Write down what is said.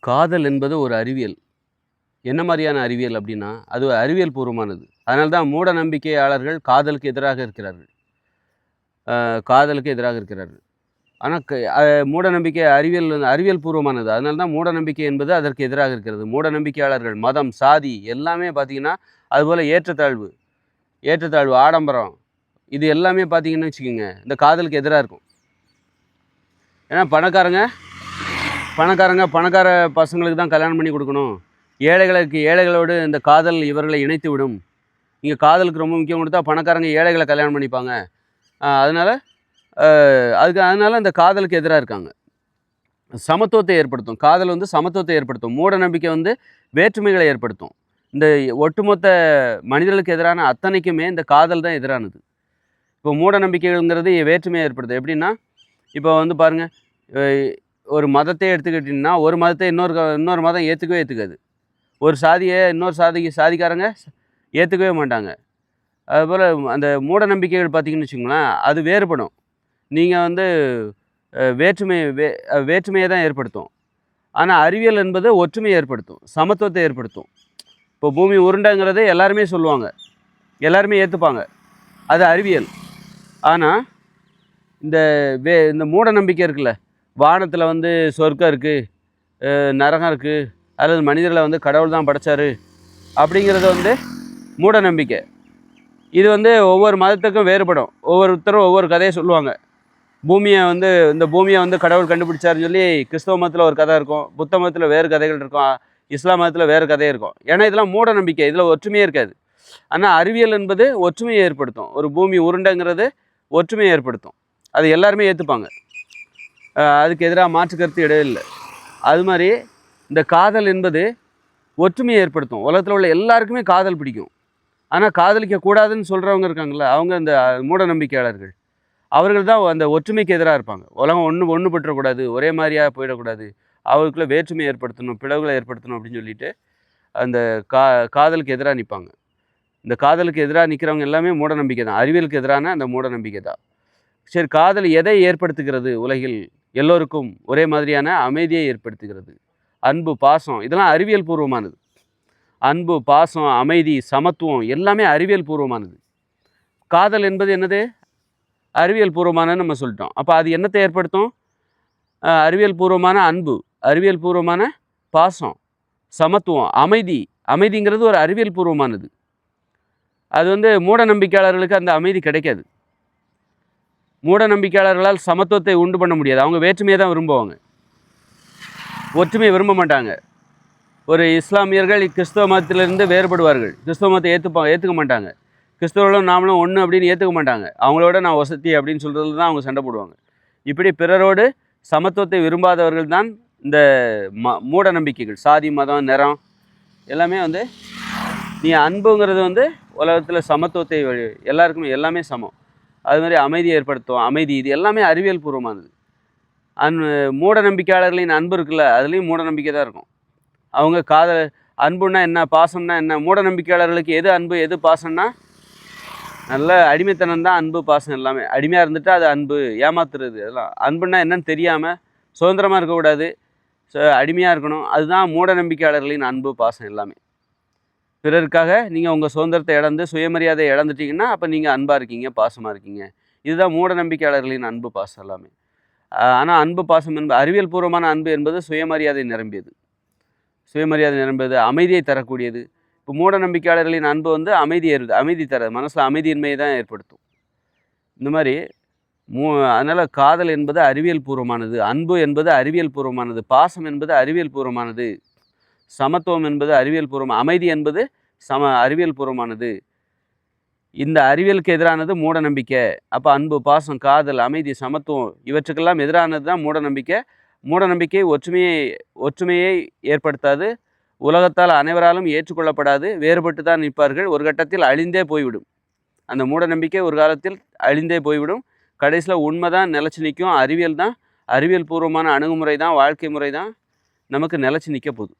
காதல் என்பது ஒரு அறிவியல். என்ன மாரியான அறிவியல் அப்டின்னா, அது அறிவியல் பூர்வமானது. அதனால தான் மூட நம்பிக்கையாளர்கள் காதலுக்கு எதிராக இருக்கிறார்கள். காதலுக்கு எதிராக இருக்கிறார்கள். ஆனா மூட நம்பிக்கை அறிவியல் பூர்வமானது. அதனால தான் மூட நம்பிக்கை என்பது அதற்கு எதிராக இருக்கிறது. மூட நம்பிக்கையாளர்கள், மதம், சாதி எல்லாமே பார்த்தீங்கன்னா, அதுபோல ஏற்றத்தாழ்வு, ஆடம்பரம் இது எல்லாமே பார்த்தீங்கன்னு வச்சுக்கோங்க, இந்த காதலுக்கு எதிரா இருக்கும். ஏன்னா பணக்கார பசங்களுக்கு தான் கல்யாணம் பண்ணி கொடுக்கணும். ஏழைகளோடு இந்த காதல் இவர்களை இணைத்து விடும். இங்கே காதலுக்கு ரொம்ப முக்கியம் கொடுத்தா பணக்காரங்க ஏழைகளை கல்யாணம் பண்ணிப்பாங்க. அதனால இந்த காதலுக்கு எதிராக இருக்காங்க. சமத்துவத்தை ஏற்படுத்தும். காதல் வந்து சமத்துவத்தை ஏற்படுத்தும். மூட நம்பிக்கை வந்து வேற்றுமைகளை ஏற்படுத்தும். இந்த ஒட்டுமொத்த மனிதர்களுக்கு எதிரான அத்தனைக்குமே இந்த காதல் தான் எதிரானது. இப்போ மூட நம்பிக்கைகள்ங்கிறது வேற்றுமையை ஏற்படுத்தும். எப்படின்னா, இப்போ வந்து பாருங்கள், ஒரு மதத்தை எடுத்துக்கிட்டிங்கன்னா, ஒரு மதத்தை இன்னொரு மதம் ஏற்றுக்காது. ஒரு சாதியை இன்னொரு சாதிக்காரங்க ஏற்றுக்கவே மாட்டாங்க. அதுபோல் அந்த மூட நம்பிக்கைகள் பார்த்திங்கன்னு வச்சுக்கோங்களேன், அது வேறுபடும். நீங்கள் வந்து வேற்றுமையை தான் ஏற்படுத்தும். ஆனால் அறிவியல் என்பது ஒற்றுமையை ஏற்படுத்தும், சமத்துவத்தை ஏற்படுத்தும். இப்போ பூமி உருண்டைங்கிறது எல்லாருமே சொல்லுவாங்க, எல்லாருமே ஏற்றுப்பாங்க, அது அறிவியல். ஆனால் இந்த மூட நம்பிக்கை இருக்குல்ல, வானத்தில் வந்து சொர்க்கம் இருக்குது, நரகம் இருக்குது, அல்லது மனிதர்களை வந்து கடவுள் தான் படைச்சார் அப்படிங்கிறது வந்து மூட நம்பிக்கை. இது வந்து ஒவ்வொரு மதத்துக்கும் வேறுபடும். ஒவ்வொருத்தரும் ஒவ்வொரு கதையை சொல்லுவாங்க. இந்த பூமியை வந்து கடவுள் கண்டுபிடிச்சாருன்னு சொல்லி கிறிஸ்தவ மதத்தில் ஒரு கதை இருக்கும், புத்த மதத்தில் வேறு கதைகள் இருக்கும், இஸ்லாம் மதத்தில் வேறு கதை இருக்கும். ஏன்னா இதெல்லாம் மூட நம்பிக்கை, இதில் ஒற்றுமையே இருக்காது. ஆனால் அறிவியல் என்பது ஒற்றுமையை ஏற்படுத்தும். ஒரு பூமி உருண்டைங்கிறது ஒற்றுமையை ஏற்படுத்தும், அது எல்லாருமே ஏற்றுப்பாங்க, அதுக்கு எதிராக மாற்று கருத்து இடையில்லை. அது மாதிரி இந்த காதல் என்பது ஒற்றுமையை ஏற்படுத்தும். உலகத்தில் உள்ள எல்லாருக்குமே காதல் பிடிக்கும். ஆனால் காதலிக்கக்கூடாதுன்னு சொல்கிறவங்க இருக்காங்கள்ல, அவங்க இந்த மூட நம்பிக்கையாளர்கள். அவர்கள் தான் அந்த ஒற்றுமைக்கு எதிராக இருப்பாங்க. உலகம் ஒன்று பற்றக்கூடாது, ஒரே மாதிரியாக போயிடக்கூடாது, அவருக்குள்ளே வேற்றுமை ஏற்படுத்தணும், பிளவுகளை ஏற்படுத்தணும் அப்படின்னு சொல்லிட்டு அந்த காதலுக்கு எதிராக நிற்பாங்க. இந்த காதலுக்கு எதிராக நிற்கிறவங்க எல்லாமே மூட நம்பிக்கை தான், அறிவியலுக்கு எதிரான அந்த மூட நம்பிக்கை தான். சரி, காதல் எதை ஏற்படுத்துகிறது? உலகில் எல்லோருக்கும் ஒரே மாதிரியான அமைதியை ஏற்படுத்துகிறது. அன்பு, பாசம், இதெல்லாம் அறிவியல் பூர்வமானது. அன்பு, பாசம், அமைதி, சமத்துவம் எல்லாமே அறிவியல் பூர்வமானது. காதல் என்பது என்னது? அறிவியல் பூர்வமானன்னு நம்ம சொல்லிட்டோம். அப்போ அது என்னத்தை ஏற்படுத்தும்? அறிவியல் பூர்வமான அன்பு, அறிவியல் பூர்வமான பாசம், சமத்துவம், அமைதிங்கிறது ஒரு அறிவியல் பூர்வமானது. அது வந்து மூட நம்பிக்கையாளர்களுக்கு அந்த அமைதி கிடைக்காது. மூட நம்பிக்கையாளர்களால் சமத்துவத்தை உண்டு பண்ண முடியாது. அவங்க வேற்றுமையை தான் விரும்புவாங்க, ஒற்றுமையை விரும்ப மாட்டாங்க. ஒரு இஸ்லாமியர்கள் கிறிஸ்தவ மதத்திலிருந்து வேறுபடுவார்கள், கிறிஸ்தவ மதத்தை ஏற்றுக்க மாட்டாங்க. கிறிஸ்தவர்களும் நாமளும் ஒன்று அப்படின்னு ஏற்றுக்க மாட்டாங்க. அவங்களோட நான் வசதி அப்படின்னு சொல்கிறதுல தான் அவங்க சண்டை போடுவாங்க. இப்படி பிறரோடு சமத்துவத்தை விரும்பாதவர்கள் தான் இந்த மூட நம்பிக்கைகள். சாதி, மதம், நிறம் எல்லாமே வந்து, நீ அன்புங்கிறது வந்து உலகத்தில் சமத்துவத்தை எல்லாருக்குமே எல்லாமே சமம். அது மாதிரி அமைதியை ஏற்படுத்தும், அமைதி, இது எல்லாமே அறிவியல் பூர்வமானது. மூட நம்பிக்கையாளர்களின் அன்பு இருக்குல்ல, அதுலேயும் மூட நம்பிக்கை தான் இருக்கும். அவங்க காதல், அன்புன்னா என்ன, பாசம்னா என்ன? மூட நம்பிக்கையாளர்களுக்கு எது அன்பு எது பாசம்னா நல்ல அடிமைத்தனம் தான் அன்பு, பாசம் எல்லாமே. அடிமையாக இருந்துட்டு அது அன்பு, ஏமாத்துறது, அதெல்லாம். அன்புன்னா என்னன்னு தெரியாமல் சுதந்திரமாக இருக்கக்கூடாது, அடிமையாக இருக்கணும். அதுதான் மூட நம்பிக்கையாளர்களின் அன்பு, பாசம் எல்லாமே. பிறருக்காக நீங்கள் உங்கள் சுதந்திரத்தை இழந்து சுயமரியாதை இழந்துட்டீங்கன்னா அப்போ நீங்கள் அன்பாக இருக்கீங்க, பாசமாக இருக்கீங்க. இதுதான் மூட நம்பிக்கையாளர்களின் அன்பு, பாசம் எல்லாமே. ஆனால் அன்பு, பாசம் என்பது அறிவியல் பூர்வமான அன்பு என்பது சுயமரியாதை நிரம்பியது, அமைதியை தரக்கூடியது. இப்போ மூட நம்பிக்கையாளர்களின் அன்பு வந்து அமைதி தர, மனசில் அமைதியின்மையை தான் ஏற்படுத்தும். இந்த மாதிரி அதனால் காதல் என்பது அறிவியல் பூர்வமானது, அன்பு என்பது அறிவியல் பூர்வமானது, பாசம் என்பது அறிவியல் பூர்வமானது, சமத்துவம் என்பது அறிவியல் பூர்வம், அமைதி என்பது அறிவியல் பூர்வமானது. இந்த அறிவியலுக்கு எதிரானது மூட நம்பிக்கை. அப்போ அன்பு, பாசம், காதல், அமைதி, சமத்துவம் இவற்றுக்கெல்லாம் எதிரானது தான் மூட நம்பிக்கை. மூட நம்பிக்கை ஒற்றுமையை ஏற்படுத்தாது, உலகத்தால் அனைவராலும் ஏற்றுக்கொள்ளப்படாது, வேறுபட்டு தான் நிற்பார்கள். ஒரு கட்டத்தில் அழிந்தே போய்விடும். அந்த மூட நம்பிக்கை ஒரு காலத்தில் அழிந்தே போய்விடும். கடைசியில் உண்மை தான் நிலச்சி நிற்கும். அறிவியல் பூர்வமான அணுகுமுறை தான், வாழ்க்கை முறை தான் நமக்கு நிலச்சி நிற்க போகுது.